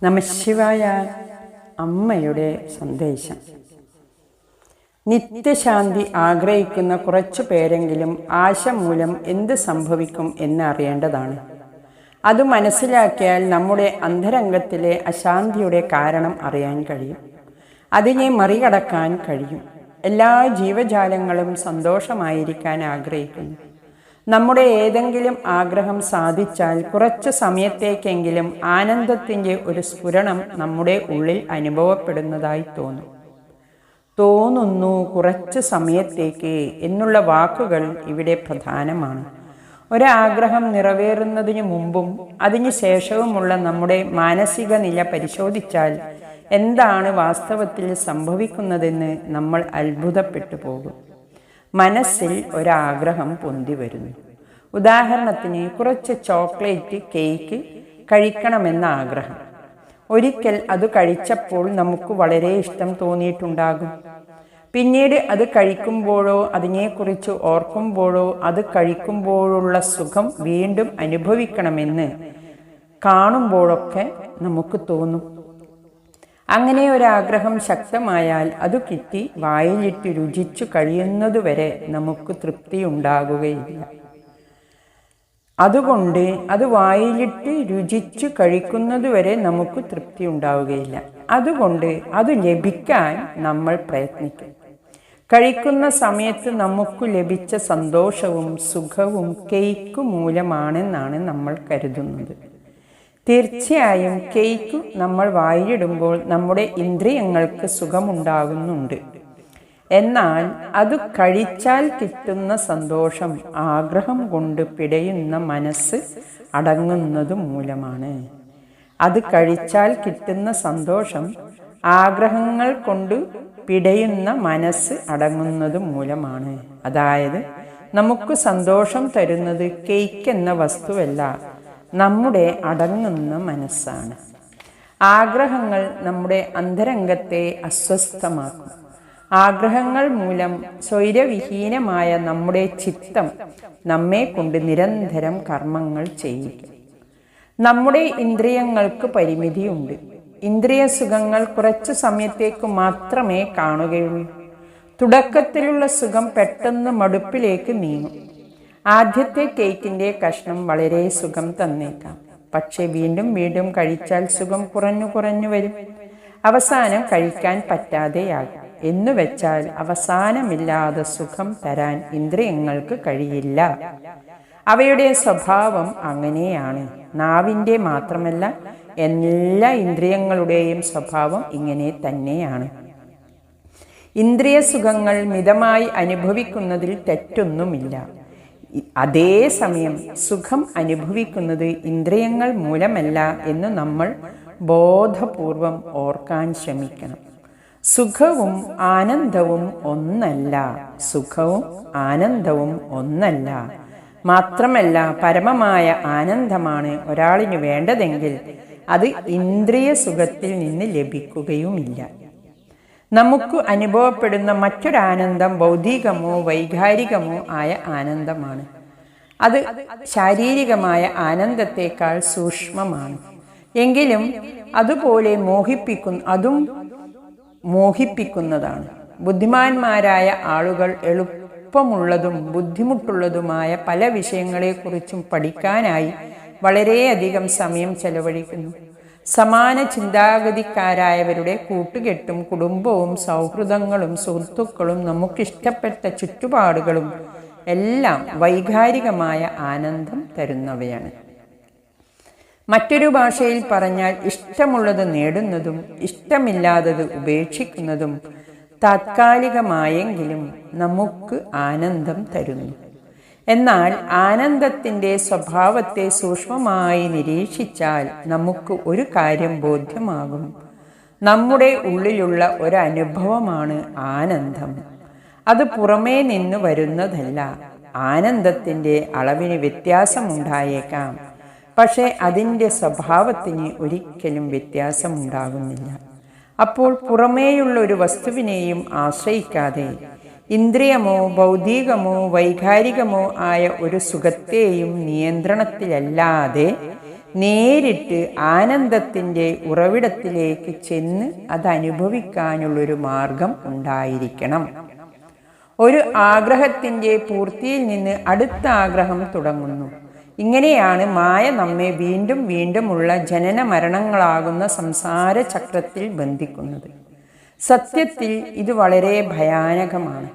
നമഃശിവായ. അമ്മയുടെ സന്ദേശം. നിത്യശാന്തി ആഗ്രഹിക്കുന്ന കുറച്ചു പേരെങ്കിലും ആശ മൂലം എന്ത് സംഭവിക്കും എന്ന് അറിയേണ്ടതാണ്. അത് മനസ്സിലാക്കിയാൽ നമ്മുടെ അന്തരംഗത്തിലെ അശാന്തിയുടെ കാരണം അറിയാൻ കഴിയും. അതിനെ മറികടക്കാൻ കഴിയും. എല്ലാ ജീവജാലങ്ങളും സന്തോഷമായിരിക്കാൻ ആഗ്രഹിക്കുന്നു. നമ്മുടെ ഏതെങ്കിലും ആഗ്രഹം സാധിച്ചാൽ കുറച്ചു സമയത്തേക്കെങ്കിലും ആനന്ദത്തിൻ്റെ ഒരു സ്ഫുരണം നമ്മുടെ ഉള്ളിൽ അനുഭവപ്പെടുന്നതായി തോന്നുന്നു. കുറച്ച് സമയത്തേക്ക് എന്നുള്ള വാക്കുകൾ ഇവിടെ പ്രധാനമാണ്. ഒരാഗ്രഹം നിറവേറുന്നതിന് മുമ്പും അതിനു ശേഷവുമുള്ള നമ്മുടെ മാനസിക നില പരിശോധിച്ചാൽ എന്താണ് വാസ്തവത്തിൽ സംഭവിക്കുന്നതെന്ന് നമ്മൾ അത്ഭുതപ്പെട്ടു പോകും. മനസ്സിൽ ഒരാഗ്രഹം പൊന്തി വരുന്നു. ഉദാഹരണത്തിന്, കുറച്ച് ചോക്ലേറ്റ് കേക്ക് കഴിക്കണമെന്ന ആഗ്രഹം. ഒരിക്കൽ അത് കഴിച്ചപ്പോൾ നമുക്ക് വളരെ ഇഷ്ടം തോന്നിയിട്ടുണ്ടാകും. പിന്നീട് അത് കഴിക്കുമ്പോഴോ അതിനെക്കുറിച്ച് ഓർക്കുമ്പോഴോ അത് കഴിക്കുമ്പോഴുള്ള സുഖം വീണ്ടും അനുഭവിക്കണമെന്ന് കാണുമ്പോഴൊക്കെ നമുക്ക് തോന്നും. അങ്ങനെ ഒരാഗ്രഹം ശക്തമായാൽ അത് കിട്ടി വായിലിട്ട് രുചിച്ചു കഴിയുന്നതുവരെ നമുക്ക് തൃപ്തി ഉണ്ടാകുകയില്ല. അതുകൊണ്ട് അത് വായിലിട്ട് രുചിച്ചു കഴിക്കുന്നതുവരെ നമുക്ക് തൃപ്തി ഉണ്ടാവുകയില്ല. അതുകൊണ്ട് അത് ലഭിക്കാൻ നമ്മൾ പ്രയത്നിക്കും. കഴിക്കുന്ന സമയത്ത് നമുക്ക് ലഭിച്ച സന്തോഷവും സുഖവും കേക്ക് മൂലമാണെന്നാണ് നമ്മൾ കരുതുന്നത്. തീർച്ചയായും കേക്ക് നമ്മൾ വായിലിടുമ്പോൾ നമ്മുടെ ഇന്ദ്രിയങ്ങൾക്ക് സുഖമുണ്ടാകുന്നുണ്ട്. എന്നാൽ അത് കഴിച്ചാൽ കിട്ടുന്ന സന്തോഷം ആഗ്രഹം കൊണ്ട് പിടയുന്ന മനസ്സ് അടങ്ങുന്നത് മൂലമാണ്. അത് കഴിച്ചാൽ കിട്ടുന്ന സന്തോഷം ആഗ്രഹങ്ങൾ കൊണ്ട് പിടയുന്ന മനസ്സ് അടങ്ങുന്നത് മൂലമാണ്. അതായത് നമുക്ക് സന്തോഷം തരുന്നത് കേക്ക് എന്ന വസ്തുവല്ല, നമ്മുടെ അടങ്ങുന്ന മനസ്സാണ്. ആഗ്രഹങ്ങൾ നമ്മുടെ അന്തരംഗത്തെ അസ്വസ്ഥമാക്കും. ആഗ്രഹങ്ങൾ മൂലം സ്വൈരവിഹീനമായ നമ്മുടെ ചിത്തം നമ്മെ കൊണ്ട് നിരന്തരം കർമ്മങ്ങൾ ചെയ്യിക്കും. നമ്മുടെ ഇന്ദ്രിയങ്ങൾക്ക് പരിമിതിയുണ്ട്. ഇന്ദ്രിയ സുഖങ്ങൾ കുറച്ചു സമയത്തേക്ക് മാത്രമേ കാണുകയുള്ളൂ. തുടക്കത്തിലുള്ള സുഖം പെട്ടെന്ന് മടുപ്പിലേക്ക് നീങ്ങും. ആദ്യത്തെ കേക്കിൻ്റെ കഷ്ണം വളരെ സുഖം തന്നേക്കാം. പക്ഷെ വീണ്ടും വീണ്ടും കഴിച്ചാൽ സുഖം കുറഞ്ഞു വരും. അവസാനം കഴിക്കാൻ പറ്റാതെയാകും. എന്നു വെച്ചാൽ അവസാനമില്ലാതെ സുഖം തരാൻ ഇന്ദ്രിയങ്ങൾക്ക് കഴിയില്ല. അവയുടെ സ്വഭാവം അങ്ങനെയാണ്. നാവിൻ്റെ മാത്രമല്ല, എല്ലാ ഇന്ദ്രിയങ്ങളുടെയും സ്വഭാവം ഇങ്ങനെ തന്നെയാണ്. ഇന്ദ്രിയ സുഖങ്ങൾ മിതമായി അനുഭവിക്കുന്നതിൽ തെറ്റൊന്നുമില്ല. അതേസമയം സുഖം അനുഭവിക്കുന്നത് ഇന്ദ്രിയങ്ങൾ മൂലമല്ല എന്ന് നമ്മൾ ബോധപൂർവം ഓർക്കാൻ ശ്രമിക്കണം. സുഖവും ആനന്ദവും ഒന്നല്ല. മാത്രമല്ല, പരമമായ ആനന്ദമാണ് ഒരാളിന് വേണ്ടതെങ്കിൽ അത് ഇന്ദ്രിയ സുഖത്തിൽ നിന്ന് ലഭിക്കുകയുമില്ല. നമുക്ക് അനുഭവപ്പെടുന്ന മറ്റൊരാനന്ദം ഭൗതികമോ വൈകാരികമോ ആയ ആനന്ദമാണ്. അത് ശാരീരികമായ ആനന്ദത്തെക്കാൾ സൂക്ഷ്മമാണ്. എങ്കിലും അതുപോലെ മോഹിപ്പിക്കുന്നതാണ്. ബുദ്ധിമാന്മാരായ ആളുകൾ എളുപ്പമുള്ളതും ബുദ്ധിമുട്ടുള്ളതുമായ പല വിഷയങ്ങളെക്കുറിച്ചും പഠിക്കാനായി വളരെയധികം സമയം ചെലവഴിക്കുന്നു. സമാന ചിന്താഗതിക്കാരായവരുടെ കൂട്ടുകെട്ടും കുടുംബവും സൗഹൃദങ്ങളും സുഹൃത്തുക്കളും നമുക്കിഷ്ടപ്പെട്ട ചുറ്റുപാടുകളും എല്ലാം വൈകാരികമായ ആനന്ദം തരുന്നവയാണ്. മറ്റൊരു ഭാഷയിൽ പറഞ്ഞാൽ, ഇഷ്ടമുള്ളത് നേടുന്നതും ഇഷ്ടമില്ലാത്തത് ഉപേക്ഷിക്കുന്നതും താത്കാലികമായെങ്കിലും നമുക്ക് ആനന്ദം തരുന്നു. എന്നാൽ ആനന്ദത്തിൻ്റെ സ്വഭാവത്തെ സൂക്ഷ്മമായി നിരീക്ഷിച്ചാൽ നമുക്ക് ഒരു കാര്യം ബോധ്യമാകും. നമ്മുടെ ഉള്ളിലുള്ള ഒരനുഭവമാണ് ആനന്ദം. അത് പുറമേ നിന്ന് വരുന്നതല്ല. ആനന്ദത്തിൻ്റെ അളവിന് വ്യത്യാസമുണ്ടായേക്കാം, പക്ഷേ അതിൻ്റെ സ്വഭാവത്തിന് ഒരിക്കലും വ്യത്യാസമുണ്ടാകുന്നില്ല. അപ്പോൾ പുറമേയുള്ള ഒരു വസ്തുവിനെയും ആശ്രയിക്കാതെ ഇന്ദ്രിയമോ ഭൗതികമോ വൈകാരികമോ ആയ ഒരു സുഖത്തെയും നിയന്ത്രണത്തിലല്ലാതെ നേരിട്ട് ആനന്ദത്തിൻ്റെ ഉറവിടത്തിലേക്ക് ചെന്ന് അതനുഭവിക്കാനുള്ളൊരു മാർഗം ഉണ്ടായിരിക്കണം. ഒരു ആഗ്രഹത്തിൻ്റെ പൂർത്തിയിൽ നിന്ന് അടുത്ത ആഗ്രഹം തുടങ്ങുന്നു. ഇങ്ങനെയാണ് മായ നമ്മെ വീണ്ടും വീണ്ടുമുള്ള ജനന മരണങ്ങളാകുന്ന സംസാര ചക്രത്തിൽ ബന്ധിക്കുന്നത്. സത്യത്തിൽ ഇത് വളരെ ഭയാനകമാണ്.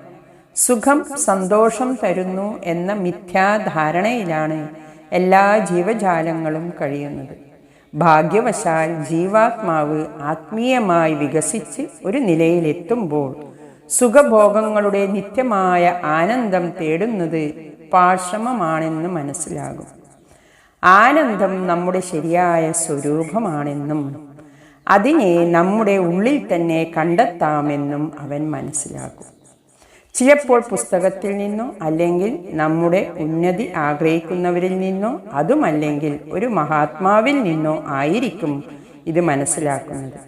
സുഖം സന്തോഷം തരുന്നു എന്ന മിഥ്യാധാരണയിലാണ് എല്ലാ ജീവജാലങ്ങളും കഴിയുന്നത്. ഭാഗ്യവശാൽ ജീവാത്മാവ് ആത്മീയമായി വികസിച്ച് ഒരു നിലയിലെത്തുമ്പോൾ സുഖഭോഗങ്ങളുടെ നിത്യമായ ആനന്ദം തേടുന്നത് പാഴ്ശ്രമമാണെന്ന് മനസ്സിലാകും. ആനന്ദം നമ്മുടെ ശരിയായ സ്വരൂപമാണെന്നും അതിനെ നമ്മുടെ ഉള്ളിൽ തന്നെ കണ്ടെത്താമെന്നും അവൻ മനസ്സിലാക്കും. ചിലപ്പോൾ പുസ്തകത്തിൽ നിന്നോ അല്ലെങ്കിൽ നമ്മുടെ ഉന്നതി ആഗ്രഹിക്കുന്നവരിൽ നിന്നോ അതുമല്ലെങ്കിൽ ഒരു മഹാത്മാവിൽ നിന്നോ ആയിരിക്കും ഇത് മനസ്സിലാക്കുന്നത്.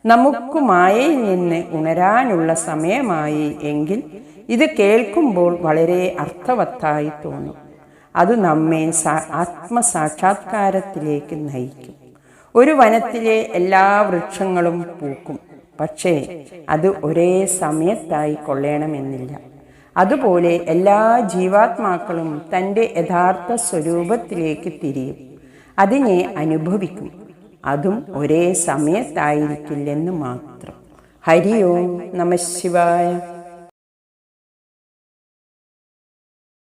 നമുക്ക് മായയിൽ നിന്ന് ഉണരാനുള്ള സമയമായി എങ്കിൽ ഇത് കേൾക്കുമ്പോൾ വളരെ അർത്ഥവത്തായി തോന്നും. അത് നമ്മെ ആത്മസാക്ഷാത്കാരത്തിലേക്ക് നയിക്കും. ഒരു വനത്തിലെ എല്ലാ വൃക്ഷങ്ങളും പൂക്കും, പക്ഷേ അത് ഒരേ സമയത്തായി കൊള്ളണമെന്നില്ല. അതുപോലെ എല്ലാ ജീവാത്മാക്കളും തൻ്റെ യഥാർത്ഥ സ്വരൂപത്തിലേക്ക് തിരിയും, അതിനെ അനുഭവിക്കും. അതും ഒരേ സമയത്തായിരിക്കില്ലെന്ന് മാത്രം. ഹരി ഓം നമഃ ശിവായ.